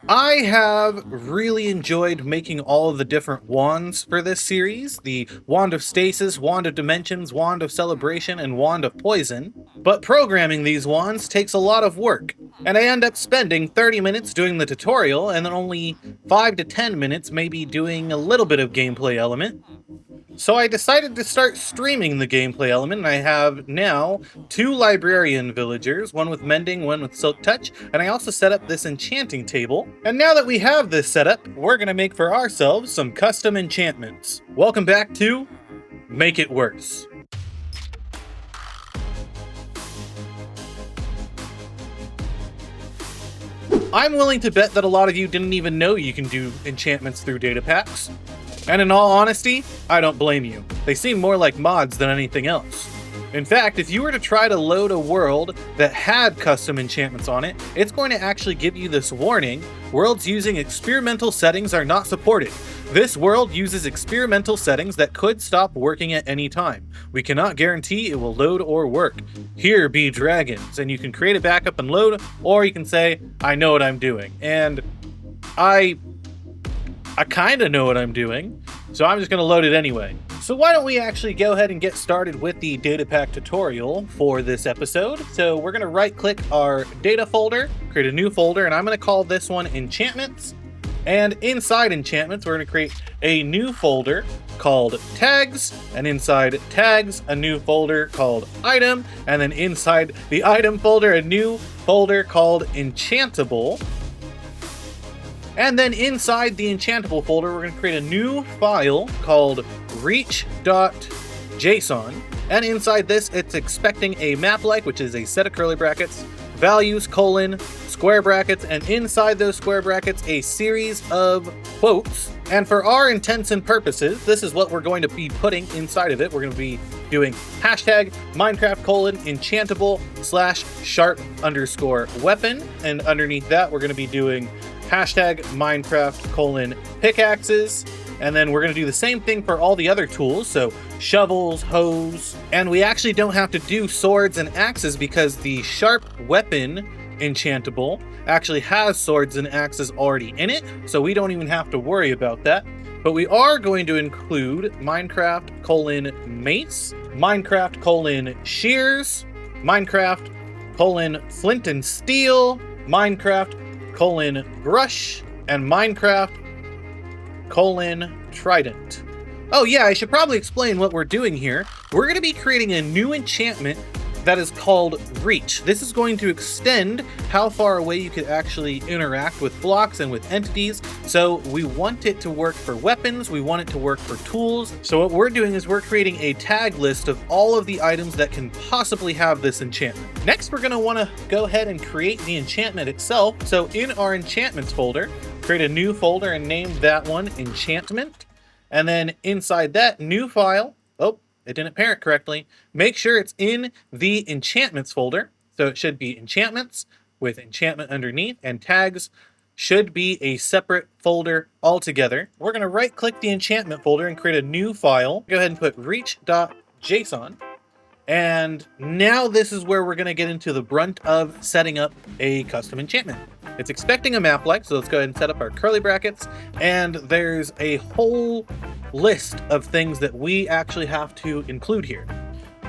I have really enjoyed making all of the different wands for this series, the Wand of Stasis, Wand of Dimensions, Wand of Celebration, and Wand of Poison, but programming these wands takes a lot of work, and I end up spending 30 minutes doing the tutorial and then only 5 to 10 minutes maybe doing a little bit of gameplay element. So I decided to start streaming the gameplay element, and I have now 2 librarian villagers, one with mending, one with silk touch, and I also set up this enchanting table. And now that we have this set up, we're gonna make for ourselves some custom enchantments. Welcome back to Make It Worse. I'm willing to bet that a lot of you didn't even know you can do enchantments through data packs. And in all honesty, I don't blame you. They seem more like mods than anything else. In fact, if you were to try to load a world that had custom enchantments on it, it's going to actually give you this warning: worlds using experimental settings are not supported. This world uses experimental settings that could stop working at any time. We cannot guarantee it will load or work. Here be dragons, and you can create a backup and load, or you can say, I know what I'm doing. And I kind of know what I'm doing, so I'm just going to load it anyway. So why don't we actually go ahead and get started with the data pack tutorial for this episode. So we're going to right click our data folder, create a new folder, and I'm going to call this one Enchantments. And inside Enchantments, we're going to create a new folder called Tags, and inside Tags, a new folder called Item, and then inside the Item folder, a new folder called Enchantable. And then inside the enchantable folder, we're going to create a new file called reach.json. And inside this, it's expecting a map like, which is a set of curly brackets, values, colon, square brackets, and inside those square brackets, a series of quotes. And for our intents and purposes, this is what we're going to be putting inside of it. We're going to be doing hashtag Minecraft enchantable /sharp _ weapon. And underneath that, we're going to be doing hashtag Minecraft pickaxes, and then we're going to do the same thing for all the other tools, so shovels, hoes, and we actually don't have to do swords and axes because the sharp weapon enchantable actually has swords and axes already in it, so we don't even have to worry about that. But we are going to include Minecraft mace, Minecraft shears, Minecraft flint and steel, Minecraft brush, and Minecraft trident. Oh yeah, I should probably explain what we're doing here. We're going to be creating a new enchantment that is called Reach. This is going to extend how far away you could actually interact with blocks and with entities. So we want it to work for weapons, we want it to work for tools. So what we're doing is we're creating a tag list of all of the items that can possibly have this enchantment. Next, we're going to want to go ahead and create the enchantment itself. So in our enchantments folder, create a new folder and name that one Enchantment. And then inside that new file, it didn't parent correctly. Make sure it's in the enchantments folder. So it should be enchantments with enchantment underneath, and tags should be a separate folder altogether. We're going to right click the enchantment folder and create a new file. Go ahead and put reach.json. And now this is where we're going to get into the brunt of setting up a custom enchantment. It's expecting a map like, so let's go ahead and set up our curly brackets. And there's a whole list of things that we actually have to include here.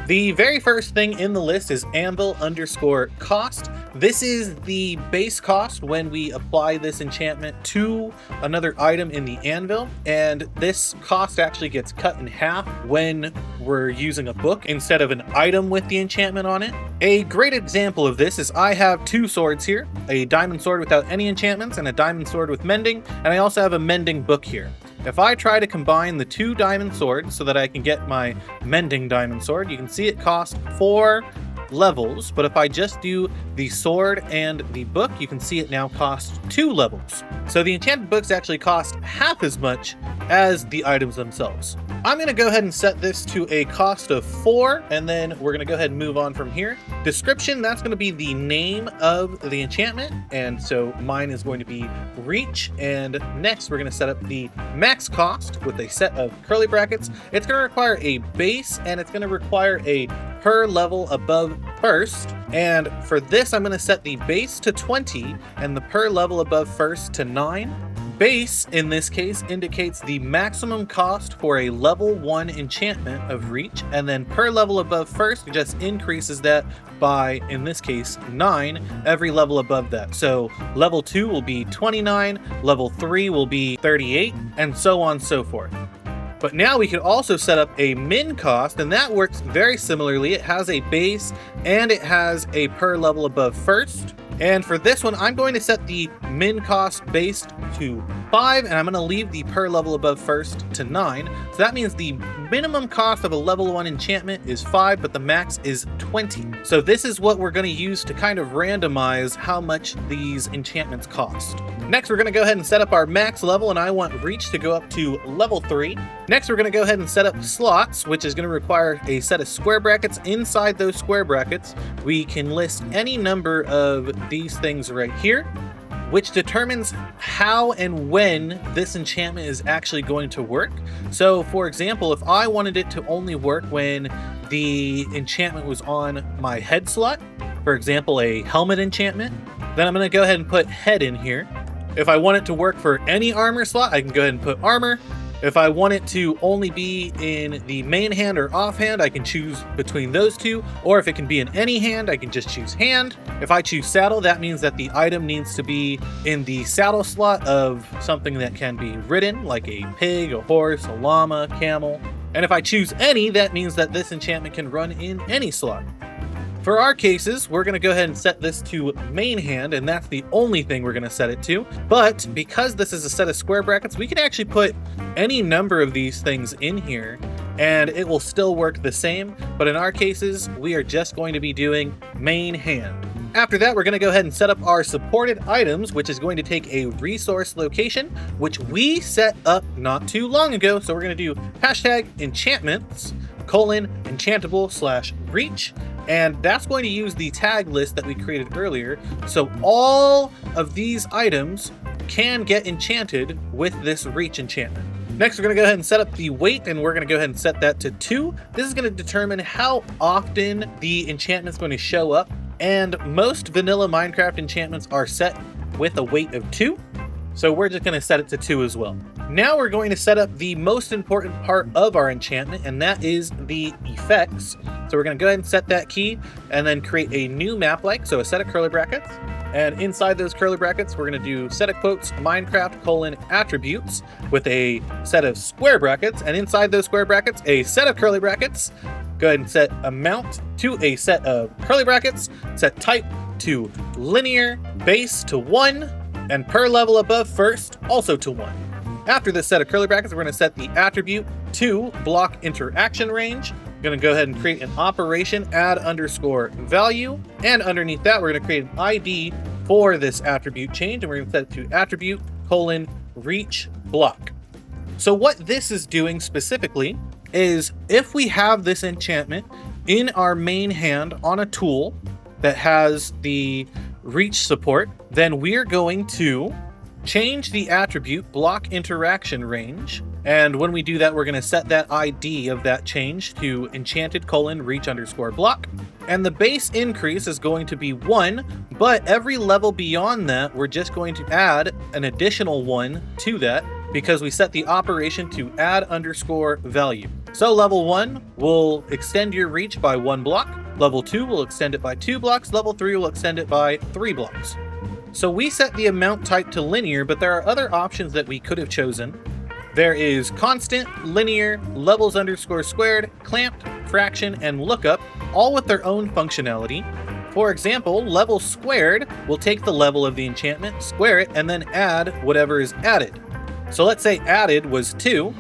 The very first thing in the list is anvil_cost. This is the base cost when we apply this enchantment to another item in the anvil, and this cost actually gets cut in half when we're using a book instead of an item with the enchantment on it. A great example of this is I have 2 swords here, a diamond sword without any enchantments and a diamond sword with mending, and I also have a mending book here. If I try to combine the 2 diamond swords so that I can get my mending diamond sword, you can see it costs 4 levels, but if I just do the sword and the book, you can see it now costs 2 levels. So the enchanted books actually cost half as much as the items themselves. I'm going to go ahead and set this to a cost of 4, and then we're going to go ahead and move on from here. Description, that's going to be the name of the enchantment, and so mine is going to be Reach, and next we're going to set up the max cost with a set of curly brackets. It's going to require a base, and it's going to require a per level above first. And for this, I'm going to set the base to 20 and the per level above first to 9. Base, in this case, indicates the maximum cost for a level 1 enchantment of reach, and then per level above first just increases that by, in this case, 9 every level above that. So level 2 will be 29, level 3 will be 38, and so on and so forth. But now we can also set up a min cost, and that works very similarly. It has a base and it has a per level above first. And for this one, I'm going to set the min cost based to 5, and I'm going to leave the per level above first to 9. So that means the minimum cost of a level 1 enchantment is 5, but the max is 20. So this is what we're going to use to kind of randomize how much these enchantments cost. Next, we're going to go ahead and set up our max level, and I want reach to go up to level 3. Next, we're going to go ahead and set up slots, which is going to require a set of square brackets. Inside those square brackets, we can list any number of these things right here, which determines how and when this enchantment is actually going to work. So for example, if I wanted it to only work when the enchantment was on my head slot, for example, a helmet enchantment, then I'm going to go ahead and put head in here. If I want it to work for any armor slot, I can go ahead and put armor. If I want it to only be in the main hand or offhand, I can choose between those two. Or if it can be in any hand, I can just choose hand. If I choose saddle, that means that the item needs to be in the saddle slot of something that can be ridden, like a pig, a horse, a llama, camel. And if I choose any, that means that this enchantment can run in any slot. For our cases, we're going to go ahead and set this to main hand, and that's the only thing we're going to set it to. But because this is a set of square brackets, we can actually put any number of these things in here, and it will still work the same. But in our cases, we are just going to be doing main hand. After that, we're going to go ahead and set up our supported items, which is going to take a resource location, which we set up not too long ago. So we're going to do hashtag enchantments, enchantable / reach. And that's going to use the tag list that we created earlier. So all of these items can get enchanted with this reach enchantment. Next, we're going to go ahead and set up the weight, and we're going to go ahead and set that to 2. This is going to determine how often the enchantment is going to show up. And most vanilla Minecraft enchantments are set with a weight of 2. So we're just going to set it to 2 as well. Now we're going to set up the most important part of our enchantment, and that is the effects. So we're going to go ahead and set that key and then create a new map so a set of curly brackets. And inside those curly brackets, we're going to do set of quotes Minecraft attributes with a set of square brackets. And inside those square brackets, a set of curly brackets. Go ahead and set amount to a set of curly brackets, set type to linear, base to 1, and per level above first also to 1. After this set of curly brackets, we're going to set the attribute to block interaction range. We're going to go ahead and create an operation add underscore value. And underneath that, we're going to create an ID for this attribute change. And we're going to set it to attribute reach block. So what this is doing specifically is if we have this enchantment in our main hand on a tool that has the reach support, then we're going to change the attribute block interaction range. And when we do that, we're going to set that ID of that change to enchanted reach underscore block. And the base increase is going to be 1, but every level beyond that, we're just going to add an additional 1 to that because we set the operation to add underscore value. So level 1 will extend your reach by 1 block. Level 2 will extend it by 2 blocks. Level 3 will extend it by 3 blocks. So we set the amount type to linear, but there are other options that we could have chosen. There is constant, linear, levels underscore squared, clamped, fraction, and lookup, all with their own functionality. For example, level squared will take the level of the enchantment, square it, and then add whatever is added. So let's say added was 2,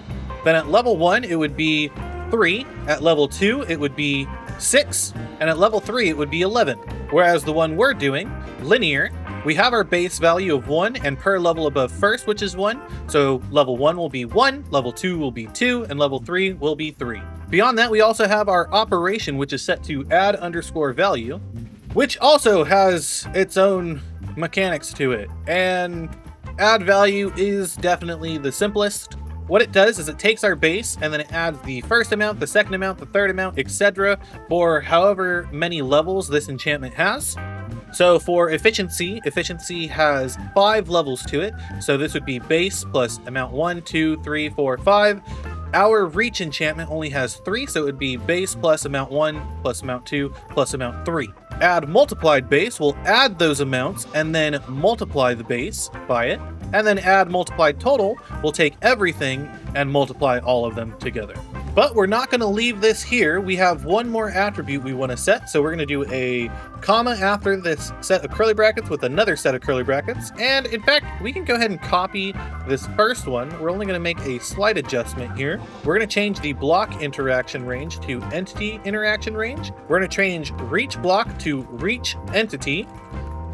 then at level 1 it would be 3, at level 2 it would be 6, and at level 3 it would be 11. Whereas the one we're doing, linear, we have our base value of 1 and per level above first, which is 1. So level 1 will be 1, level 2 will be 2, and level 3 will be 3. Beyond that, we also have our operation, which is set to add underscore value, which also has its own mechanics to it. And add value is definitely the simplest. What it does is it takes our base and then it adds the first amount, the second amount, the third amount, etc. for however many levels this enchantment has. So for efficiency, efficiency has 5 levels to it. So this would be base plus amount 1, 2, 3, 4, 5. Our reach enchantment only has 3, so it would be base plus amount 1 plus amount 2 plus amount 3. Add multiplied base, we'll add those amounts and then multiply the base by it. And then add multiplied total, we'll take everything and multiply all of them together. But we're not going to leave this here. We have one more attribute we want to set. So we're going to do a comma after this set of curly brackets with another set of curly brackets. And in fact, we can go ahead and copy this first one. We're only going to make a slight adjustment here. We're going to change the block interaction range to entity interaction range. We're going to change reach block to reach entity.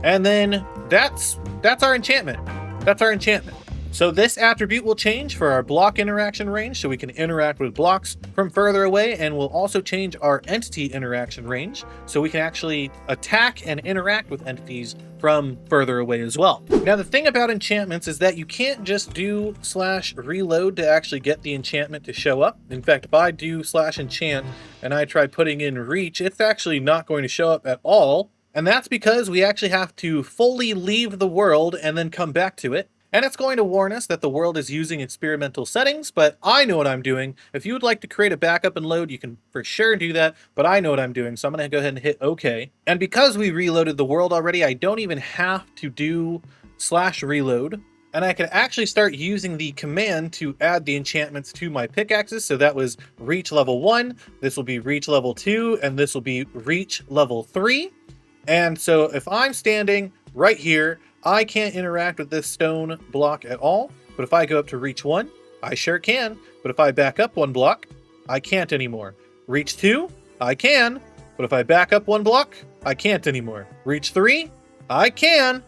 And then that's our enchantment. That's our enchantment. So this attribute will change for our block interaction range, so we can interact with blocks from further away, and we'll also change our entity interaction range, so we can actually attack and interact with entities from further away as well. Now the thing about enchantments is that you can't just do /reload to actually get the enchantment to show up. In fact, if I do /enchant and I try putting in reach, it's actually not going to show up at all. And that's because we actually have to fully leave the world and then come back to it. And it's going to warn us that the world is using experimental settings, but I know what I'm doing. If you would like to create a backup and load, you can for sure do that, but I know what I'm doing, so I'm going to go ahead and hit OK. And because we reloaded the world already, I don't even have to do /reload. And I can actually start using the command to add the enchantments to my pickaxes. So that was reach level 1, this will be reach level 2, and this will be reach level 3. And so if I'm standing right here, I can't interact with this stone block at all. But if I go up to reach 1, I sure can. But if I back up 1 block, I can't anymore. Reach 2, I can. But if I back up 1 block, I can't anymore. Reach 3, I can.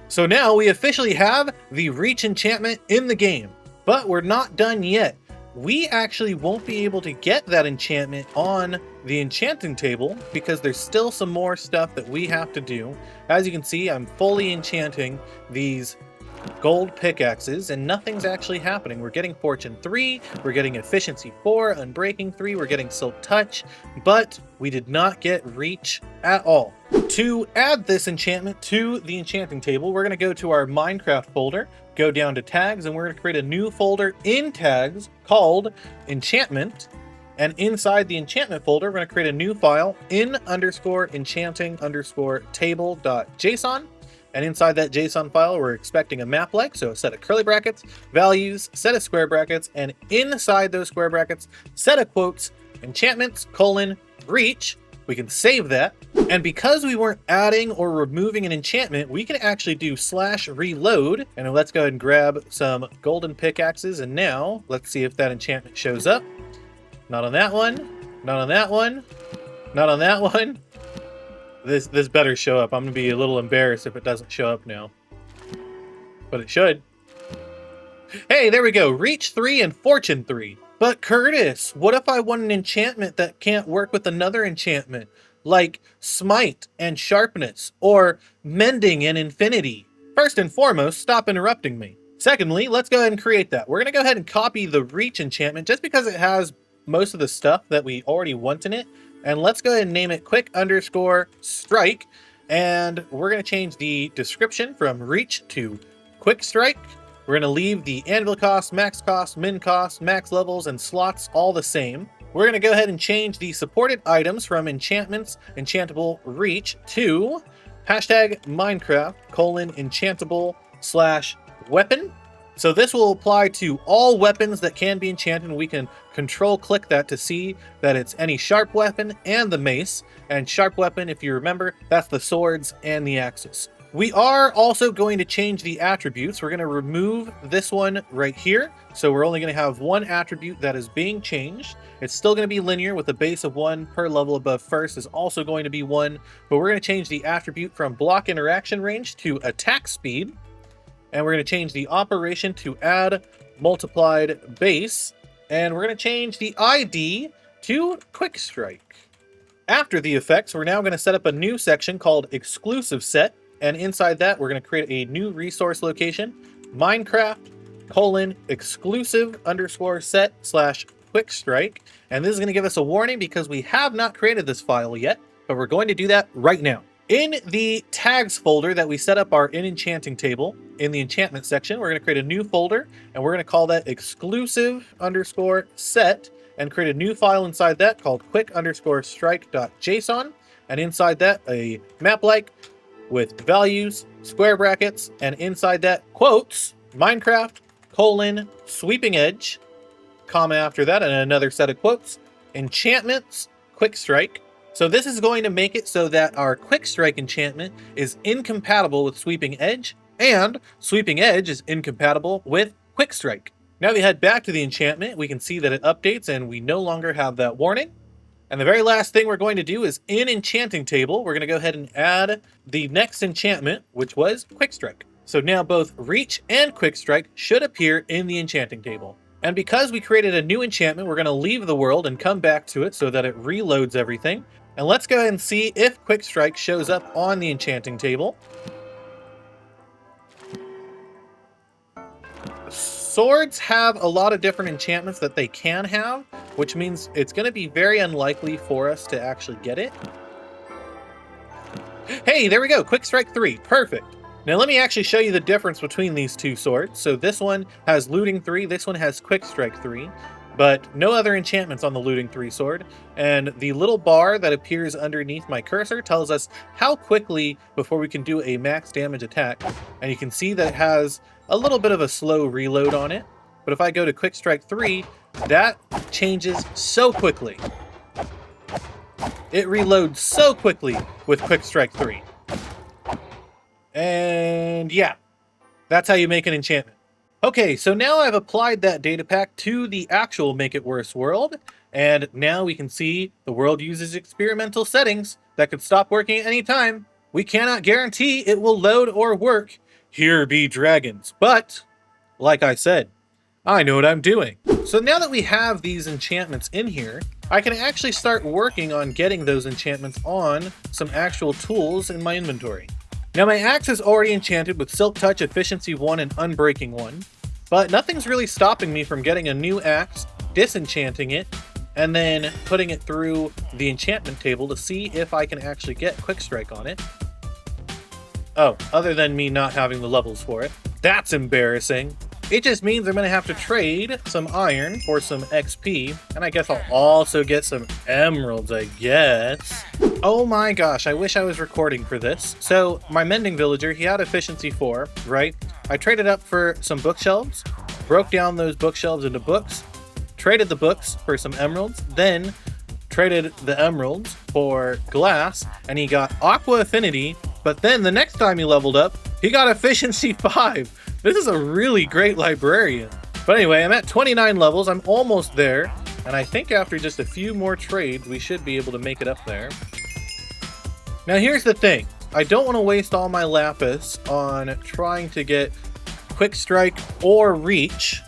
So now we officially have the reach enchantment in the game. But we're not done yet. We actually won't be able to get that enchantment on the enchanting table because there's still some more stuff that we have to do. As you can see, I'm fully enchanting these gold pickaxes and nothing's actually happening. We're getting fortune 3, we're getting efficiency 4, unbreaking 3, we're getting silk touch, but we did not get reach at all. To add this enchantment to the enchanting table, we're going to go to our Minecraft folder, go down to tags, and we're going to create a new folder in tags called enchantment. And inside the enchantment folder, we're going to create a new file in_enchanting_table.json. And inside that JSON file, we're expecting a map like, so a set of curly brackets, values, set of square brackets, and inside those square brackets, set of quotes, enchantments, : reach. We can save that. And because we weren't adding or removing an enchantment, we can actually do /reload. And let's go ahead and grab some golden pickaxes. And now let's see if that enchantment shows up. Not on that one. Not on that one. Not on that one. This better show up. I'm gonna be a little embarrassed if it doesn't show up now. But it should. Hey, there we go. Reach 3 and fortune 3. But Curtis, what if I want an enchantment that can't work with another enchantment? Like smite and sharpness, or mending and infinity? First and foremost, stop interrupting me. Secondly, let's go ahead and create that. We're gonna go ahead and copy the reach enchantment just because it has most of the stuff that we already want in it. And let's go ahead and name it quick_strike. And we're going to change the description from reach to quick strike. We're going to leave the anvil cost, max cost, min cost, max levels, and slots all the same. We're going to go ahead and change the supported items from enchantments, enchantable reach to #Minecraft : enchantable / weapon. So this will apply to all weapons that can be enchanted. We can control click that to see that it's any sharp weapon and the mace. And sharp weapon, if you remember, that's the swords and the axes. We are also going to change the attributes. We're going to remove this one right here. So we're only going to have one attribute that is being changed. It's still going to be linear with a base of 1 per level above first is also going to be 1. But we're going to change the attribute from block interaction range to attack speed. And we're going to change the operation to add multiplied base. And we're going to change the ID to quick strike. After the effects, we're now going to set up a new section called exclusive set. And inside that, we're going to create a new resource location, Minecraft exclusive underscore set slash quick strike. And this is going to give us a warning because we have not created this file yet, but we're going to do that right now. In the tags folder that we set up our enchanting table in the enchantment section, we're going to create a new folder and we're going to call that exclusive underscore set and create a new file inside that called quick underscore strike.json. And inside that, a map like with values, square brackets, and inside that quotes, Minecraft, sweeping edge, comma after that, and another set of quotes, enchantments, quick strike. So this is going to make it so that our quick strike enchantment is incompatible with sweeping edge, and sweeping edge is incompatible with quick strike. Now we head back to the enchantment, we can see that it updates and we no longer have that warning. And the very last thing we're going to do is in enchanting table, we're going to go ahead and add the next enchantment, which was quick strike. So now both reach and quick strike should appear in the enchanting table. And because we created a new enchantment, we're going to leave the world and come back to it so that it reloads everything. And let's go ahead and see if quick strike shows up on the enchanting table. Swords have a lot of different enchantments that they can have, which means it's going to be very unlikely for us to actually get it. Hey, there we go. Quick strike 3. Perfect. Now let me actually show you the difference between these two swords. So this one has looting 3, this one has quick strike 3, but no other enchantments on the looting 3 sword. And the little bar that appears underneath my cursor tells us how quickly before we can do a max damage attack. And you can see that it has a little bit of a slow reload on it. But if I go to quick strike 3, that changes so quickly. It reloads so quickly with quick strike 3. And yeah, that's how you make an enchantment. Okay, so now I've applied that data pack to the actual Make It Worse world, and now we can see the world uses experimental settings that could stop working at any time. We cannot guarantee it will load or work. Here be dragons. But, like I said, I know what I'm doing. So now that we have these enchantments in here, I can actually start working on getting those enchantments on some actual tools in my inventory. Now my axe is already enchanted with Silk Touch, Efficiency 1, and Unbreaking 1, but nothing's really stopping me from getting a new axe, disenchanting it, and then putting it through the enchantment table to see if I can actually get Quick Strike on it. Oh, other than me not having the levels for it. That's embarrassing. It just means I'm going to have to trade some iron for some XP, and I guess I'll also get some emeralds, I guess. Oh my gosh, I wish I was recording for this. So, my mending villager, he had efficiency 4, right? I traded up for some bookshelves, broke down those bookshelves into books, traded the books for some emeralds, then traded the emeralds for glass, and he got aqua affinity, but then the next time he leveled up, he got efficiency 5. This is a really great librarian. But anyway, I'm at 29 levels. I'm almost there. And I think after just a few more trades, we should be able to make it up there. Now here's the thing. I don't want to waste all my lapis on trying to get Quick Strike or Reach.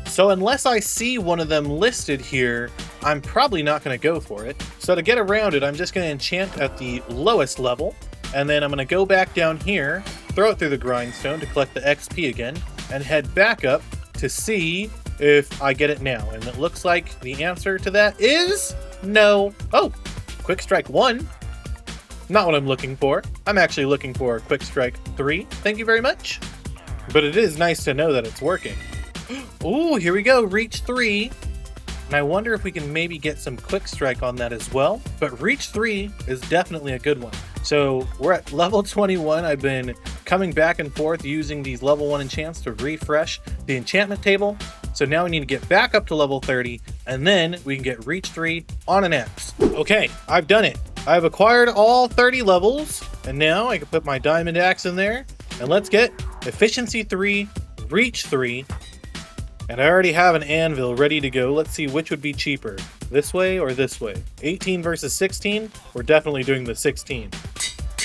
So unless I see one of them listed here, I'm probably not going to go for it. So to get around it, I'm just going to enchant at the lowest level. And then I'm going to go back down here, throw it through the grindstone to collect the XP again, and head back up to see if I get it now. And it looks like the answer to that is no. Oh, Quick Strike 1. Not what I'm looking for. I'm actually looking for Quick Strike 3. Thank you very much. But it is nice to know that it's working. Ooh, here we go. Reach 3. And I wonder if we can maybe get some Quick Strike on that as well. But Reach 3 is definitely a good one. So we're at level 21. I've been coming back and forth using these level 1 enchants to refresh the enchantment table. So now we need to get back up to level 30, and then we can get Reach 3 on an axe. Okay, I've done it. I've acquired all 30 levels, and now I can put my diamond axe in there, and let's get Efficiency 3, Reach 3, and I already have an anvil ready to go. Let's see which would be cheaper, this way or this way. 18 versus 16, we're definitely doing the 16.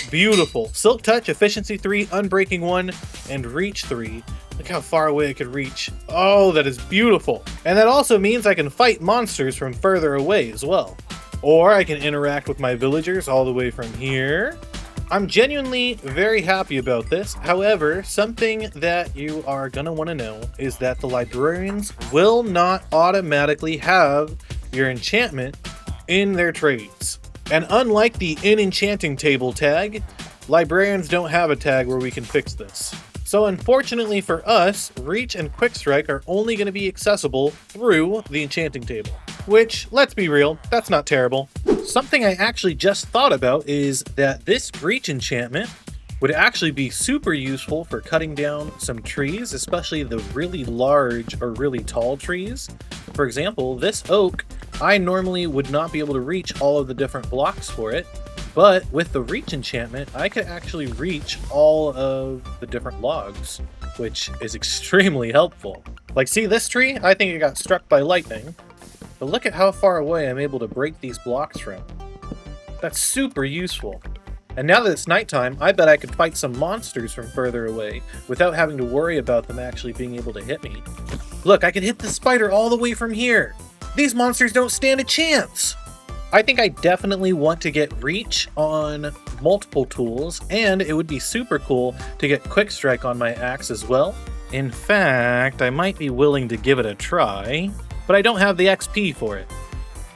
Beautiful. Silk Touch, Efficiency 3, Unbreaking 1, and Reach 3. Look how far away I could reach. Oh, that is beautiful. And that also means I can fight monsters from further away as well. Or I can interact with my villagers all the way from here I'm genuinely very happy about this. However, something that you are going to want to know is that the librarians will not automatically have your enchantment in their trades. And unlike the in enchanting table tag, librarians don't have a tag where we can fix this. So unfortunately for us, Reach and Quick Strike are only going to be accessible through the enchanting table. Which, let's be real, that's not terrible. Something I actually just thought about is that this Reach enchantment would actually be super useful for cutting down some trees, especially the really large or really tall trees. For example, this oak, I normally would not be able to reach all of the different blocks for it, but with the Reach enchantment, I could actually reach all of the different logs, which is extremely helpful. Like, see this tree? I think it got struck by lightning, but look at how far away I'm able to break these blocks from. That's super useful. And now that it's nighttime, I bet I could fight some monsters from further away without having to worry about them actually being able to hit me. Look, I can hit the spider all the way from here. These monsters don't stand a chance. I think I definitely want to get Reach on multiple tools, and it would be super cool to get Quick Strike on my axe as well. In fact, I might be willing to give it a try, but I don't have the XP for it.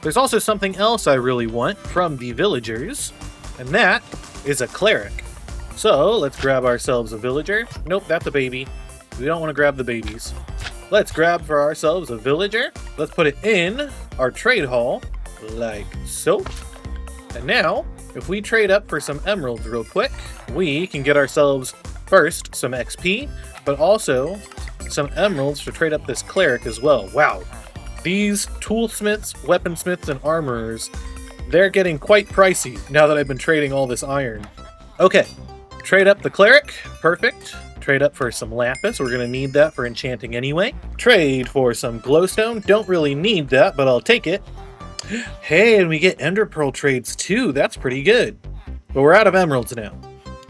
There's also something else I really want from the villagers, and that is a cleric. So let's grab ourselves a villager. Nope, that's a baby. We don't want to grab the babies. Let's grab for ourselves a villager. Let's put it in our trade hall, like so. And now, if we trade up for some emeralds real quick, we can get ourselves first some XP, but also some emeralds to trade up this cleric as well. Wow. These toolsmiths, weaponsmiths, and armorers, they're getting quite pricey now that I've been trading all this iron. Okay, trade up the cleric. Perfect. Trade up for some lapis. We're going to need that for enchanting anyway. Trade for some glowstone. Don't really need that, but I'll take it. Hey, and we get ender pearl trades too. That's pretty good. But we're out of emeralds now.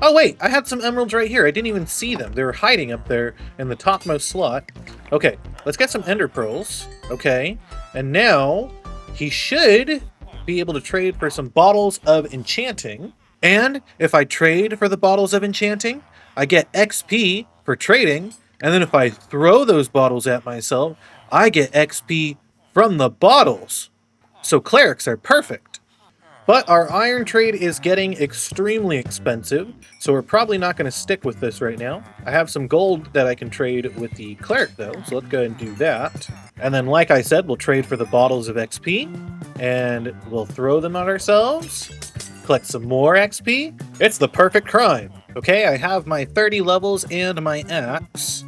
Oh wait, I had some emeralds right here. I didn't even see them. They were hiding up there in the topmost slot. Okay, let's get some ender pearls. Okay, and now he should be able to trade for some bottles of enchanting. And if I trade for the bottles of enchanting, I get XP for trading. And then if I throw those bottles at myself, I get XP from the bottles. So clerics are perfect. But our iron trade is getting extremely expensive, so we're probably not going to stick with this right now. I have some gold that I can trade with the cleric though, so let's go ahead and do that. And then like I said, we'll trade for the bottles of XP, and we'll throw them at ourselves, collect some more XP. It's the perfect crime. Okay, I have my 30 levels and my axe,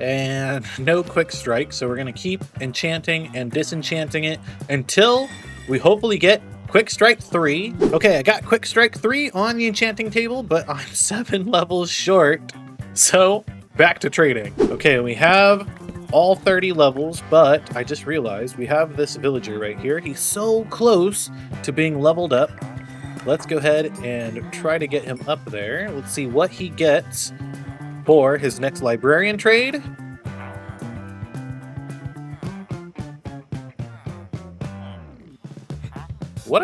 and no quick strike, so we're going to keep enchanting and disenchanting it until we hopefully get Quick Strike 3. Okay, I got Quick Strike 3 on the enchanting table, but I'm 7 levels short. So, back to trading. Okay, we have all 30 levels, but I just realized we have this villager right here. He's so close to being leveled up. Let's go ahead and try to get him up there. Let's see what he gets for his next librarian trade. What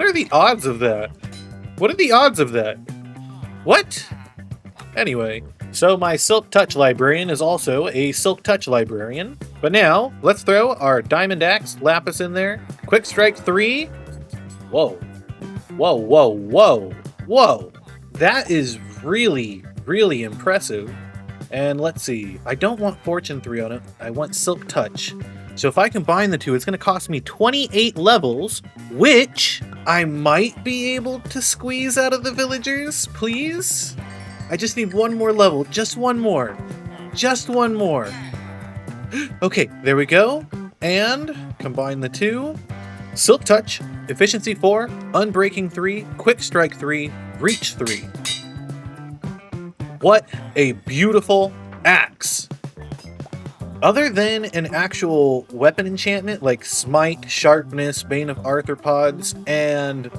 are the odds of that? What are the odds of that? What? Anyway, so my Silk Touch librarian is also a Silk Touch librarian. But now, let's throw our Diamond Axe Lapis in there. Quick Strike 3. Whoa. Whoa, whoa, whoa, whoa. That is really, really impressive. And let's see, I don't want Fortune 3 on it. I want Silk Touch. So if I combine the two, it's going to cost me 28 levels, which I might be able to squeeze out of the villagers, please? I just need one more level, just one more. Just one more. Okay, there we go. And combine the two. Silk Touch, Efficiency 4, Unbreaking 3, Quick Strike 3, Reach 3. What a beautiful axe. Other than an actual weapon enchantment like Smite, Sharpness, Bane of Arthropods, and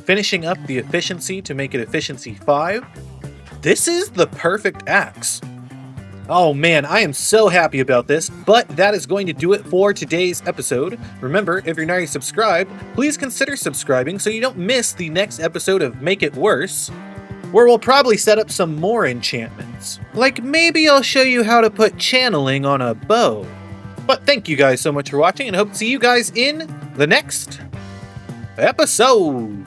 finishing up the efficiency to make it efficiency 5, this is the perfect axe. Oh man, I am so happy about this, but that is going to do it for today's episode. Remember, if you're not already subscribed, please consider subscribing so you don't miss the next episode of Make It Worse, where we'll probably set up some more enchantments. Like maybe I'll show you how to put channeling on a bow. But thank you guys so much for watching, and hope to see you guys in the next episode.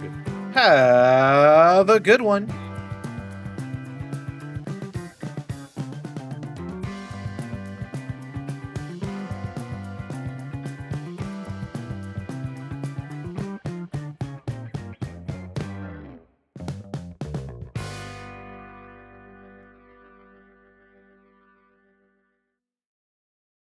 Have a good one.